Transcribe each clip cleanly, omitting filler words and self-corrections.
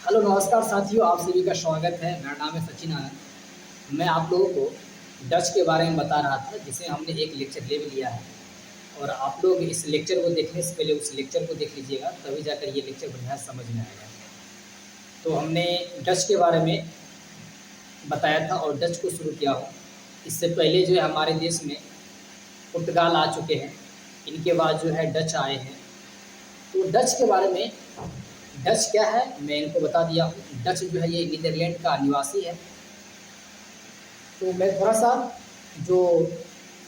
Hello नमस्कार साथियों, आप सभी का स्वागत है। मेरा नाम है सचिन आनंद। मैं आप लोगों को डच के बारे में बता रहा था, जिसे हमने एक लेक्चर ले भी लिया है। और आप लोग इस लेक्चर को देखने से पहले उस लेक्चर को देख लीजिएगा, तभी जाकर ये लेक्चर बढ़िया से समझ में आएगा। तो हमने डच के बारे में बताया था और डच को शुरू किया हो। इससे पहले जो है हमारे देश में पुर्तगाल आ चुके हैं, इनके बाद जो है डच आए हैं। तो डच के बारे में, डच क्या है मैं इनको बता दिया हूँ। डच जो है ये नीदरलैंड का निवासी है। तो मैं थोड़ा सा जो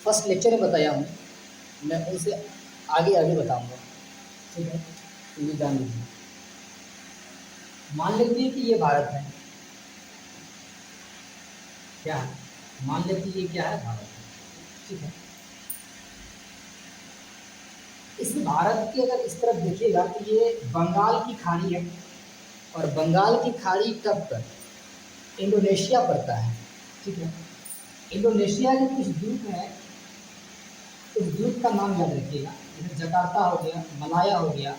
फर्स्ट लेक्चर में बताया हूँ, मैं उनसे आगे आगे बताऊँगा, ठीक है। तो ये जान लीजिए। मान लीजिए कि ये भारत है, क्या है, मान लीजिए ये क्या है, भारत है, ठीक है। इस भारत के अगर इस तरफ देखिएगा तो ये बंगाल की खाड़ी है, और बंगाल की खाड़ी कब पर इंडोनेशिया पड़ता है, ठीक है। इंडोनेशिया के कुछ द्वीप हैं, उस द्वीप का नाम याद रखिएगा। जैसे जकार्ता हो गया, मलाया हो गया,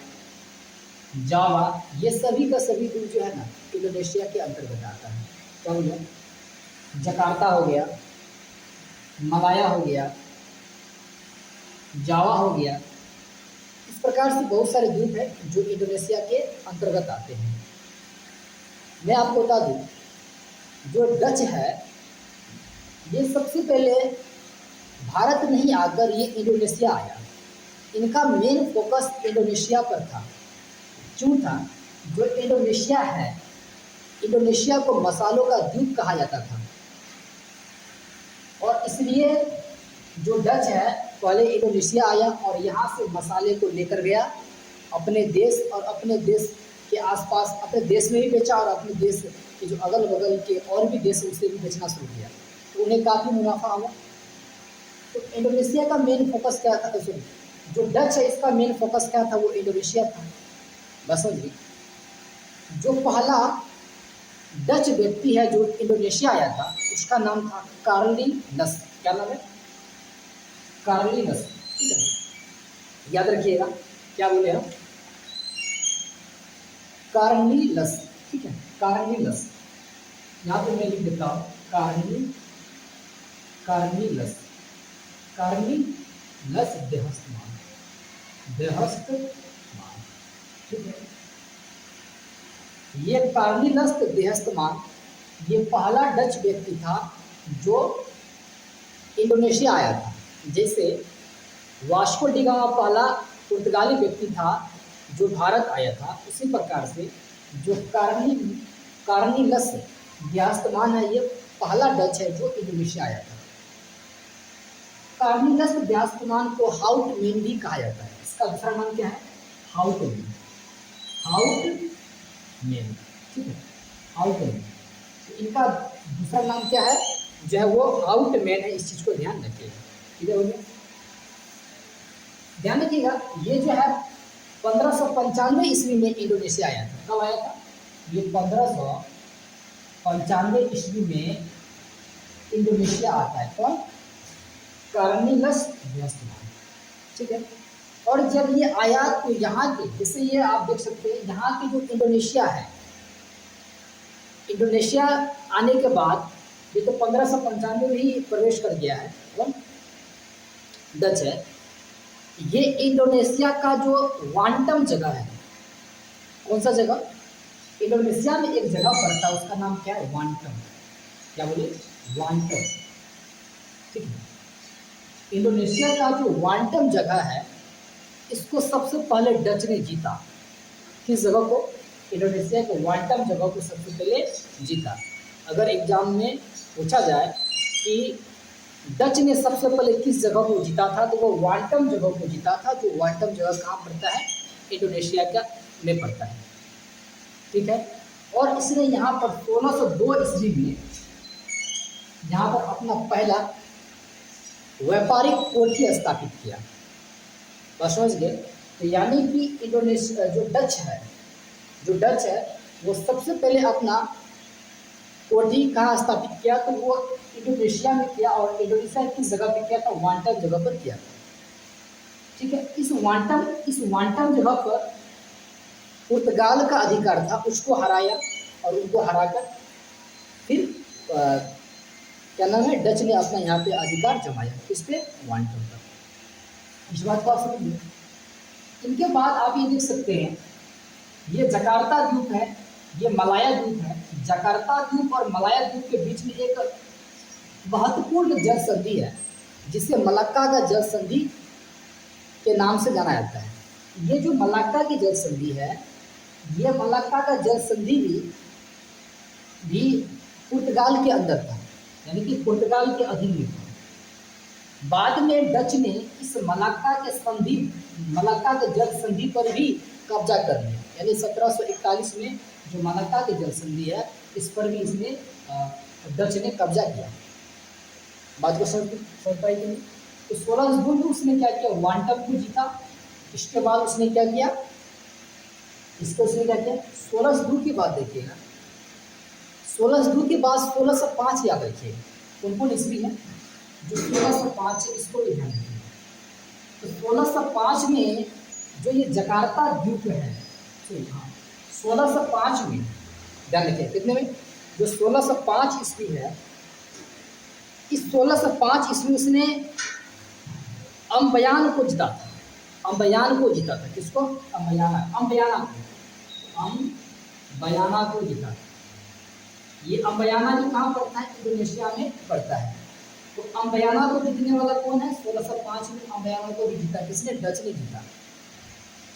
जावा, ये सभी का सभी द्वीप जो है ना इंडोनेशिया के अंतर्गत आता है। क्या हो गया, जकार्ता हो गया, मलाया हो गया, जावा हो गया। इस प्रकार से बहुत सारे द्वीप हैं जो इंडोनेशिया के अंतर्गत आते हैं। मैं आपको बता दूं, जो डच है ये सबसे पहले भारत नहीं आकर ये इंडोनेशिया आया। इनका मेन फोकस इंडोनेशिया पर था। क्यों था? जो इंडोनेशिया है, इंडोनेशिया को मसालों का द्वीप कहा जाता था, और इसलिए जो डच है पहले इंडोनेशिया आया और यहाँ से मसाले को लेकर गया अपने देश, और अपने देश के आसपास अपने देश में भी बेचा, और अपने देश के जो अगल बगल के और भी देश उसे भी बेचना शुरू किया। तो उन्हें काफ़ी मुनाफा हुआ। तो इंडोनेशिया का मेन फोकस क्या था? सॉरी, जो डच है इसका मेन फोकस क्या था? वो इंडोनेशिया था। बस समझिए, जो पहला डच व्यक्ति है जो इंडोनेशिया आया था उसका नाम था कार्लिनस। क्या नाम है? कार्लिनस, ठीक है, याद रखिएगा। क्या बोले हम? कार्लिनस, ठीक है, कार्लिनस। यहाँ पे मैं लिख देता हूँ कार्लिनस, कार्लिनस देहस्तमान, देहस्तमान, ठीक है। ये कार्लिनस देहस्तमान ये पहला डच व्यक्ति था जो इंडोनेशिया आया था। जैसे वास्को डी गामा पहला पुर्तगाली व्यक्ति था जो भारत आया था, उसी प्रकार से जो कार्लिनस देहस्तमान है ये पहला डच है जो इंडोनेशिया आया था। कार्लिनस देहस्तमान को हाउटमैन भी कहा जाता है। इसका दूसरा नाम क्या है? हाउटमैन, हाउटमैन, ठीक है, हाउटमैन। तो इनका दूसरा नाम क्या है जो है? वो हाउटमैन है। इस चीज को ध्यान रखिएगा, ठीक है। हो गया, ध्यान रखिएगा। ये जो है 1595 ईस्वी में इंडोनेशिया आया था। कब आया था? ये 1595 ईस्वी में इंडोनेशिया आता है। कौन? कार्लिनस देहस्तमान, ठीक है। और जब ये आया तो यहाँ के, जैसे ये आप देख सकते हैं, यहाँ के जो इंडोनेशिया है, इंडोनेशिया आने के बाद ये तो 1595 में ही प्रवेश कर गया है, कौन? डच है। ये इंडोनेशिया का जो वांटम जगह है, कौन सा जगह? इंडोनेशिया में एक जगह पड़ता है, उसका नाम क्या है? वांटम। क्या बोले? वांटम, ठीक है। इंडोनेशिया का जो वांटम जगह है इसको सबसे पहले डच ने जीता। किस जगह को? इंडोनेशिया के वांटम जगह को सबसे पहले जीता। अगर एग्जाम में पूछा जाए कि डच ने सबसे पहले किस जगह को जीता था, तो वो वांटम जगह को जीता था। जो वांटम जगह कहाँ पड़ता है? इंडोनेशिया का में पड़ता है, ठीक है। और इसने यहाँ पर 1602 ईस्वी में यहाँ पर अपना पहला व्यापारिक कोठी स्थापित किया। बस समझ गए? तो यानी कि इंडोनेशिया जो डच है, वो सबसे पहले अपना कोठी कहाँ स्थापित किया? तो वो इंडोनेशिया में किया, और इंडोनेशिया किस जगह पे किया था? वांटम जगह पर किया था, ठीक है। इस वांटम जगह पर पुर्तगाल का अधिकार था उसको हराया, और उनको हराकर फिर क्या नाम है, डच ने अपना यहाँ पे अधिकार जमाया, किस पे, वांटम पर। इस बात को आप समझिए। इनके बाद आप ये देख सकते हैं, ये जकार्ता द्वीप है, ये मलाया द्वीप है। जकार्ता द्वीप और मलाया द्वीप के बीच में एक महत्वपूर्ण जल संधि है, जिसे मलक्का का जल संधि के नाम से जाना जाता है। ये जो मलक्का की जल संधि है, ये मलक्का का जल संधि भी पुर्तगाल के अंदर था, यानी कि पुर्तगाल के अधीन में था। बाद में डच ने इस मलक्का के जल संधि पर भी कब्जा कर लिया, यानी 1741 में जो मलक्का की जल संधि है, इस पर भी इसने डच ने कब्जा किया। बात को समझ पाई कि नहीं? तो 16 जून को उसने क्या किया, वांटम को जीता। इसके बाद उसने क्या किया, उसने क्या किया, 16 जून की बात देखिएगा, 16 जून के बाद 1605 याद रखिए, कौन कौन ईस्वी है जो 1605 है, इसको भी ध्यान रखिए। तो 1605 में जो ये जकार्ता द्वीप है, हाँ 1605 में ध्यान रखिए, कितने में, जो 1605 ईस्वी है, इस 1605 ईस्वी उसने अम्बयान को जीता था। अम्बयान को जीता था, किसको, अम्बयाना को जीता था। ये अम्बयाना जो कहाँ पड़ता है, इंडोनेशिया में पड़ता है। तो अम्बयाना को जीतने वाला कौन है, 1605 में अम्बयाना को भी जीता, किसने, डच ने जीता।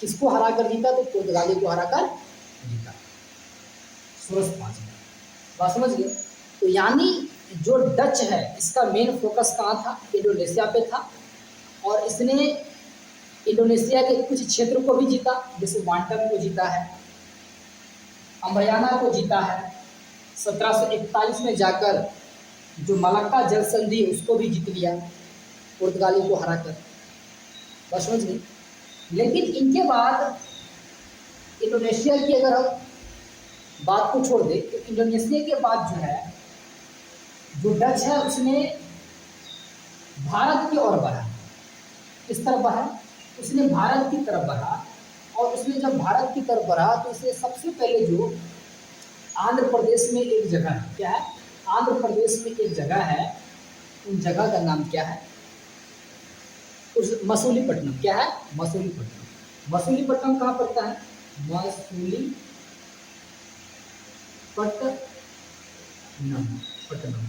किसको हरा कर जीता, तो पुर्तगाली को हरा कर जीता 1605 में। बात समझ गए? तो यानी जो डच है, इसका मेन फोकस कहाँ था, इंडोनेशिया पे था, और इसने इंडोनेशिया के कुछ क्षेत्र को भी जीता, जैसे वांटम को जीता है, अम्बयाना को जीता है। 1741 में जाकर जो मलक्का जल संधि उसको भी जीत लिया पुर्तगाली को हराकर। बस समझ गए? लेकिन इनके बाद इंडोनेशिया की अगर हम बात को छोड़ दें, तो इंडोनेशिया के बाद जो है, जो डच है, उसने भारत की ओर बढ़ा, किस तरफ बढ़ा, उसने भारत की तरफ बढ़ा। और उसने जब भारत की तरफ बढ़ा, तो उसे सबसे पहले जो आंध्र प्रदेश में एक जगह है, क्या है, आंध्र प्रदेश में एक जगह है, उन जगह का नाम क्या है, उस मसूलीपट्टनम, क्या है, मसूलीपट्टनम। मसूलीपट्टनम कहाँ पड़ता है, मसूलीपट्टनम,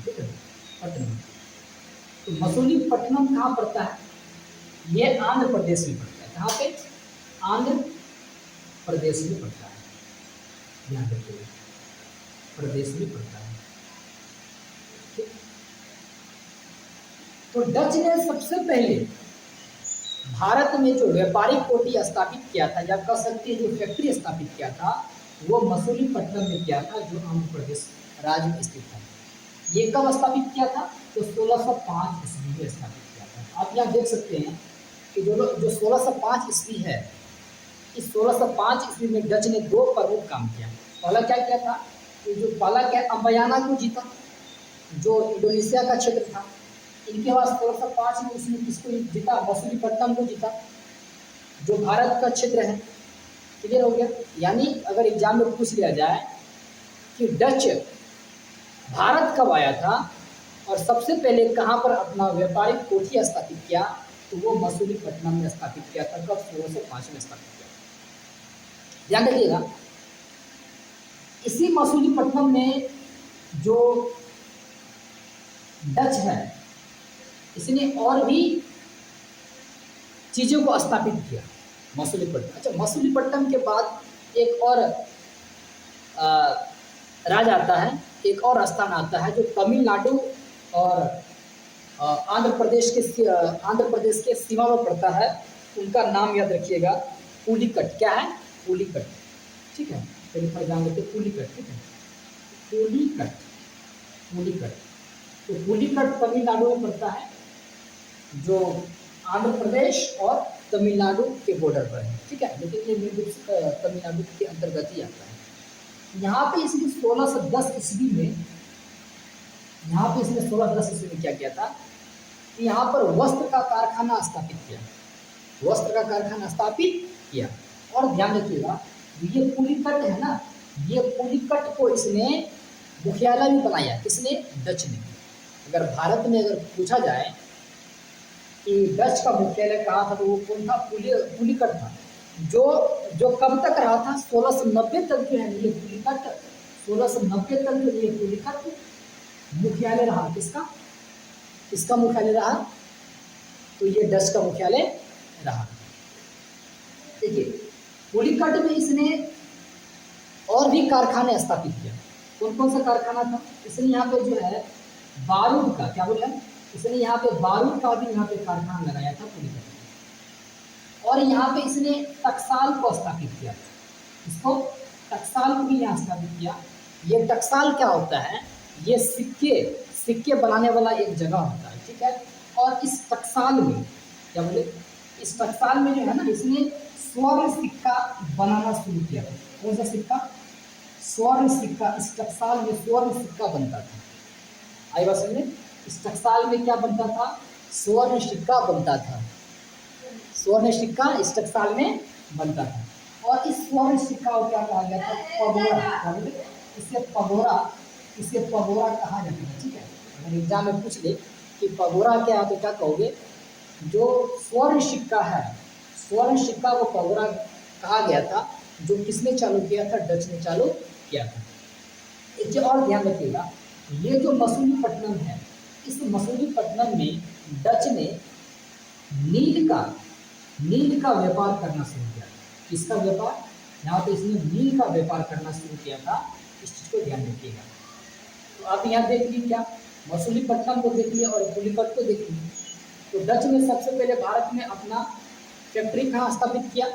ठीक है, पट्टनम। तो मसूलीपट्टनम कहाँ पड़ता है, ये आंध्र प्रदेश में पड़ता है। कहाँ पे, आंध्र प्रदेश में पड़ता है, ध्यान रखिएगा, प्रदेश में पड़ता है। तो डच ने सबसे पहले भारत में जो व्यापारिक कोठी स्थापित किया था, या कह सकते हैं जो फैक्ट्री स्थापित किया था, वो मसूलीपट्टनम में किया था, जो आंध्र प्रदेश राज्य में स्थित था। ये कब स्थापित किया था, तो 1605 ईस्वी में स्थापित किया था। आप यहाँ देख सकते हैं कि जो 1605 ईस्वी है, इस 1605 ईस्वी में डच ने दो प्रमुख काम किया। पहला क्या किया था, कि जो पहला क्या, अम्बयाना को जीता, जो इंडोनेशिया का क्षेत्र था। इनके बाद 1605 में उसने किसको जीता, मसूलीपट्टनम को जीता, जो भारत का क्षेत्र है। क्लियर हो गया? यानी अगर एग्जाम में पूछ लिया जाए कि डच भारत कब आया था और सबसे पहले कहाँ पर अपना व्यापारिक कोठी स्थापित किया, तो वो मसूलीपट्टनम में स्थापित किया था। कब, 1605 में स्थापित किया। ध्यान रखिएगा, इसी मसूलीपट्टनम में जो डच है, इसने और भी चीज़ों को स्थापित किया मसूलीपट्टनम। अच्छा, मसूलीपट्टनम के बाद एक और राज्य आता है, एक और स्थान आता है जो तमिलनाडु और आंध्र प्रदेश के सीमा पर पड़ता है। उनका नाम याद रखिएगा, पुलिकट। क्या है, पुलिकट, ठीक है, पहले पर ध्यान रखिए, पुलिकट, ठीक है, पुलिकट। तो पुलिकट तमिलनाडु में पड़ता है, जो आंध्र प्रदेश और तमिलनाडु के बॉर्डर पर है, ठीक है, लेकिन ये मूल रूप से तमिलनाडु के अंतर्गत ही आता है। यहाँ पे इसने 1610 ईस्वी में, यहाँ पे इसने 1610 ईस्वी में क्या किया था, कि यहाँ पर वस्त्र का कारखाना स्थापित किया, वस्त्र का कारखाना स्थापित किया। और ध्यान रखिएगा, ये पुलिकट है ना, ये पुलिकट को इसने मुख्यालय भी बनाया, किसने? डच ने। अगर भारत में अगर पूछा जाए कि डच का मुख्यालय कहाँ था तो वो कौन था? पुलिकट था। जो जो कब तक रहा था? 1690 तक जो है ये पुलिकट, 1690 तक जो ये पुलिकट मुख्यालय रहा। किसका? किसका मुख्यालय रहा? तो ये डच का मुख्यालय रहा। देखिए पुलिकट में इसने और भी कारखाने स्थापित किया। कौन कौन सा कारखाना था? इसने यहाँ पे जो है बारूद का, क्या बोला? इसने यहाँ पे बारूद का भी यहाँ पे कारखाना लगाया था पुलिकट में। और यहाँ पे इसने टकसाल को स्थापित किया। इसको टकसाल को भी यहाँ स्थापित किया। ये टकसाल क्या होता है? ये सिक्के सिक्के बनाने वाला एक जगह होता है, ठीक है। और इस टकसाल में क्या बोले? इस टकसाल में जो है ना, इसने स्वर्ण सिक्का बनाना शुरू किया था। कौन सा सिक्का? स्वर्ण सिक्का। इस टकसाल में स्वर्ण सिक्का बनता था। आई बात समझे? इस टकसाल में क्या बनता था? स्वर्ण सिक्का बनता था। स्वर्ण सिक्का इस टकसाल में बनता था। और इस स्वर्ण सिक्का को क्या कहा गया था? पगोरा। इसे पगोरा कहा जाता है, ठीक है। अगर एग्जाम में पूछ ले कि पगोरा क्या है तो क्या कहोगे? जो स्वर्ण सिक्का है, स्वर्ण सिक्का को पगोरा कहा गया था। जो किसने चालू किया था? डच ने चालू किया था। एक चीज और ध्यान रखिएगा, ये जो मसूलीपट्टनम है, इस मसूलीपट्टनम में डच ने नील का व्यापार करना शुरू किया। किसका व्यापार? यहाँ पे इसने नील का व्यापार करना शुरू किया था। इस चीज को ध्यान रखिएगा। तो आप यहाँ देख लीजिए, क्या मसूलीपट्टनम को देख लिया और पुलिकट को देख लिया। तो डच ने सबसे पहले भारत में अपना फैक्ट्री कहाँ स्थापित किया?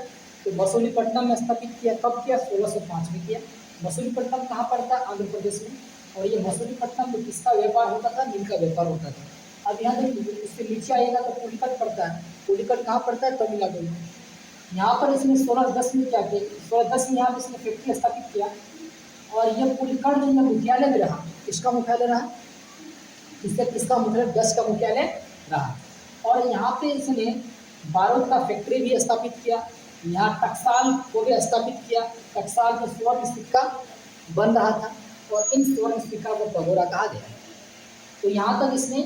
तो मसूलीपट्टनम में स्थापित किया। कब किया? 1605 में किया। मसूलीपट्टनम कहाँ पड़ता है? आंध्र प्रदेश में। और ये मसूलीपट्टनम में किसका व्यापार होता था? नील का व्यापार होता था। अब यहाँ देखिए, इससे नीचे आएगा तो पुलिकट पड़ता है। पुलिकट कहाँ पड़ता है? तमिलनाडु में। यहाँ पर इसने 1610 में क्या किया? 1610 में यहाँ पर इसने फैक्ट्री स्थापित किया। और ये पुलिकट जो मुख्यालय में रहा। किसका मुख्यालय रहा? किसका मुख्यालय? डच का मुख्यालय रहा। और यहाँ पे इसने बारूद का फैक्ट्री भी स्थापित किया। यहाँ टकसाल को भी स्थापित किया। टकसाल में स्वर्ण सिक्का बन रहा था और इन स्वर्ण सिक्का को पगोरा कहा गया। तो यहाँ तक इसने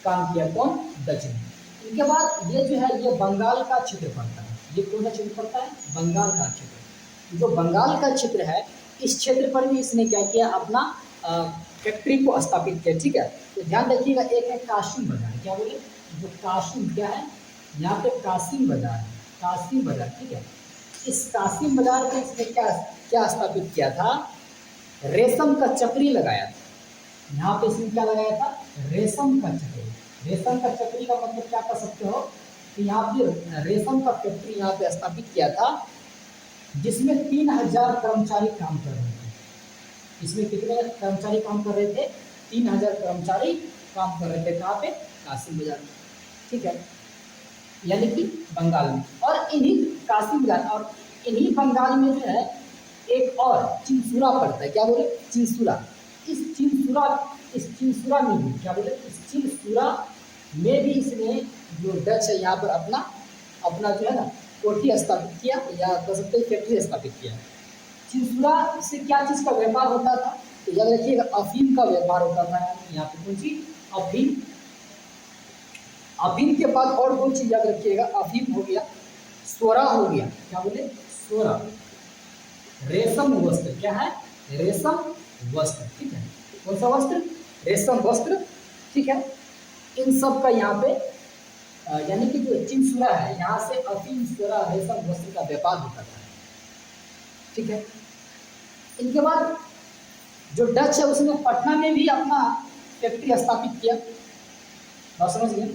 काम किया। कौन? डच ने। इनके बाद ये जो है ये बंगाल का क्षेत्र पड़ता है। ये कौन सा क्षेत्र पड़ता है? बंगाल का क्षेत्र। जो बंगाल का क्षेत्र है, इस क्षेत्र पर भी इसने क्या किया? अपना फैक्ट्री को स्थापित किया, ठीक है। तो ध्यान रखिएगा, एक है कासिम बाजार। क्या बोले? जो कासिम क्या है? यहाँ पे कासिम बाजार है। कासिम बाजार, ठीक है। इस कासिम बाजार में इसने क्या स्थापित किया था? रेशम का चक्री लगाया था। यहाँ पे इसने क्या लगाया था? रेशम का चक्री। रेशम का चक्री का मतलब क्या कर सकते हो कि यहाँ पे रेशम का फैक्ट्री यहाँ पे स्थापित किया था, जिसमें 3000 कर्मचारी काम कर रहे थे। इसमें कितने कर्मचारी काम कर रहे थे? 3000 कर्मचारी काम कर रहे थे। कहाँ पे? कासिम बाजार में, ठीक है, यानी कि बंगाल में। और इन्हीं कासिम बाजार और इन्हीं बंगाल में जो है एक और चिंसुरा पड़ता है। क्या बोले? चिंसुरा। इस चिंसुरा में भी क्या बोले? इस चिंसुरा में भी इसने जो डच है यहाँ पर अपना जो है ना कोठी स्थापित किया, या कह सकते हैं फैक्ट्री स्थापित किया। चिंसुरा से क्या चीज़ का व्यापार होता था? तो याद रखिएगा, अफीम का व्यापार होता था। यहाँ पे कौन सी? अफीम। अफीम के बाद और दो चीज याद रखिएगा, अफीम हो गया, सोरा हो गया। क्या बोले? सोरा। रेशम वस्त्र। क्या है? रेशम वस्त्र, ठीक है। कौन सा वस्त्र? रेशम वस्त्र, ठीक है। इन सब का यहाँ पे यानी कि जो चिंसुरा है, यहाँ से अफीम, सोरा, रेशम वस्त्र का व्यापार होता था, ठीक है। इनके बाद जो डच है उसने पटना में भी अपना फैक्ट्री स्थापित किया। बात समझ गए?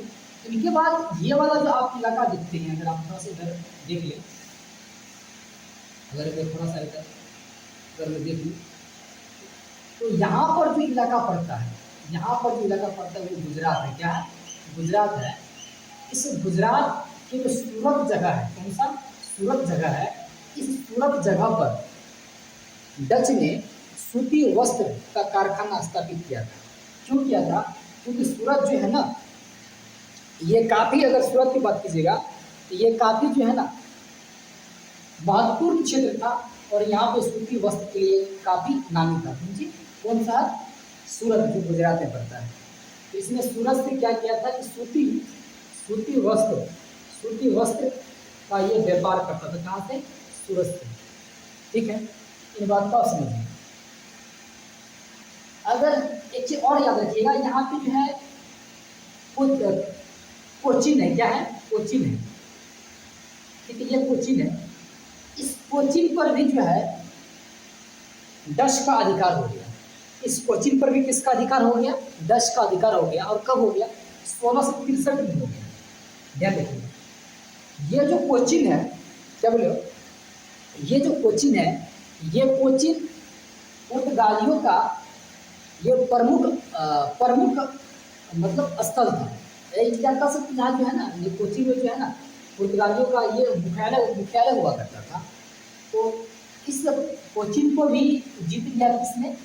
इनके बाद ये वाला जो आप इलाका देखते हैं, अगर आप थोड़ा सा इधर देख लें, अगर इधर थोड़ा सा इधर अगर मैं देख लूँ तो यहाँ पर जो इलाका पड़ता है, यहाँ पर जो इलाका पड़ता है वो गुजरात है। क्या है? गुजरात है। इस गुजरात की जो सूरत जगह है, कौन सा? सूरत जगह है। इस सूरत जगह पर डच ने सूती वस्त्र का कारखाना स्थापित किया था। क्यों किया था? क्योंकि सूरत जो है ना, ये काफ़ी, अगर सूरत की बात कीजिएगा तो ये काफ़ी जो है ना महत्वपूर्ण क्षेत्र था। और यहाँ पे सूती वस्त्र के लिए काफ़ी नामी था। समझिए कौन सा? सूरत, जो गुजरात में पड़ता है। तो इसने सूरत से क्या किया था कि सूती वस्त्र का ये व्यापार करता था। कहाँ से? सूरत से। ठीक है, इन बात को आप समझिए। अगर एक चीज और याद रखिएगा, यहाँ पे जो है कोचीन है। क्या है? कोचीन है। ठीक है, ये कोचीन है। इस कोचीन पर भी जो है डच का अधिकार हो गया। इस कोचीन पर भी किसका अधिकार हो गया? डच का अधिकार हो गया। और कब हो गया? 1663 में हो गया। ध्यान रखिए, ये जो कोचीन है, क्या बोले हो? ये जो कोचीन है, ये कोचीन पुर्तगालियों का ये प्रमुख मतलब स्थल था। एक क्या कह सकते, यहाँ जो है ना, ये कोचीन में जो है ना, पुर्तगालियों का ये मुख्यालय हुआ करता था। तो इस कोचीन को भी जीत लिया किसने?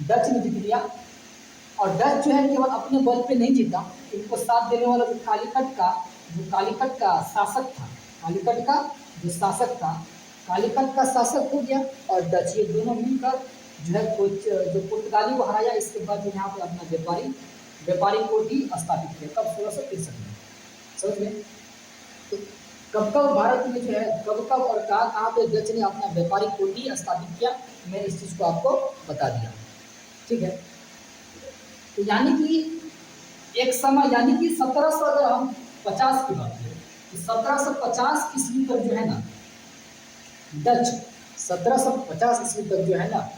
डच ने जीत लिया। और डच जो है केवल अपने बल पे नहीं जीता, इनको साथ देने वाला जो कालीकट का शासक था, कालीकट का शासक हो गया और डच, ये दोनों मिलकर जो है जो पुर्तगाली को हराया। इसके बाद जो यहाँ पर अपना व्यापारी को भी स्थापित किया। कब? 1663 में। समझ गए? तो कब भारत में जो है कब और कहाँ पे डच ने अपना व्यापारिक कोड भी स्थापित किया, मैंने इस चीज़ को आपको बता दिया। ठीक है, तो यानी कि एक समय, यानी कि 1700, अगर हम 50 की बात करें तो 1750 ईस्वी तक जो है ना डच, 1750 ईस्वी तक जो है ना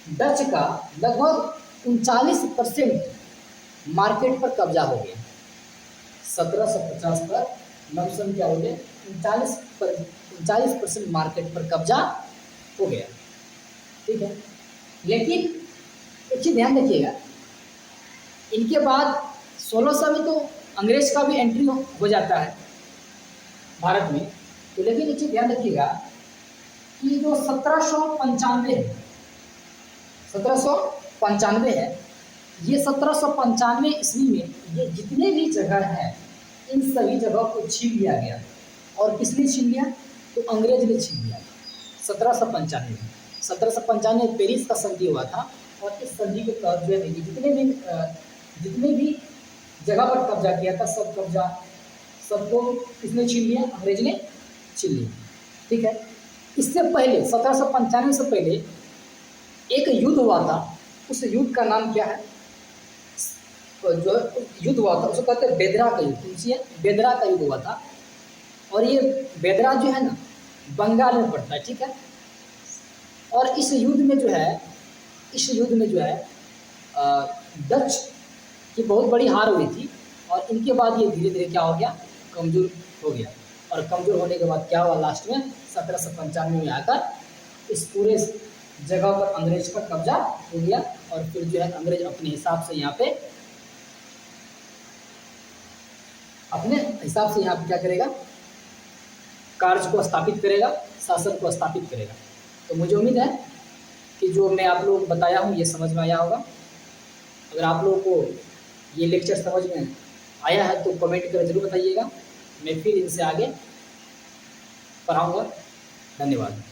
डच का लगभग 39% मार्केट पर कब्जा हो गया। 1750 पर लमसम क्या हो गया? 39% मार्केट पर कब्जा हो गया। ठीक है, लेकिन एक चीज ध्यान रखिएगा, इनके बाद 1600 में तो अंग्रेज का भी एंट्री हो जाता है भारत में। तो लेकिन एक चीज ध्यान रखिएगा कि जो 1795 है, 1795 है, ये 1795 ईस्वी में ये जितने भी जगह है, इन सभी जगह को छीन लिया गया। और किसने छीन लिया? तो अंग्रेज ने छीन लिया। 1795 में पेरिस का संधि हुआ था। और इस संधि के तहत जो है जितने भी जगह पर कब्जा किया था, सबको किसने छीन लिया? अंग्रेज ने छीन लिया। ठीक है, इससे पहले 1795 से पहले एक युद्ध हुआ था। उस युद्ध का नाम क्या है? जो युद्ध हुआ था उसको कहते हैं बेदरा का युद्ध। समझिए, बेदरा का युद्ध हुआ था। और ये बेदरा जो है ना बंगाल में पड़ता है। ठीक है, और इस युद्ध में जो है डच की बहुत बड़ी हार हुई थी। और इनके बाद ये धीरे धीरे क्या हो गया? कमज़ोर हो गया। और कमज़ोर होने के बाद क्या हुआ? लास्ट में 1795 में आकर इस पूरे जगह पर अंग्रेज का कब्जा हो गया। और फिर जो है अंग्रेज अपने हिसाब से यहाँ पे क्या करेगा? कार्य को स्थापित करेगा, शासन को स्थापित करेगा। तो मुझे उम्मीद है कि जो मैं आप लोगों को बताया हूँ ये समझ में आया होगा। अगर आप लोगों को ये लेक्चर समझ में आया है तो कमेंट कर जरूर बताइएगा। मैं फिर इनसे आगे पढ़ाऊँगा। धन्यवाद।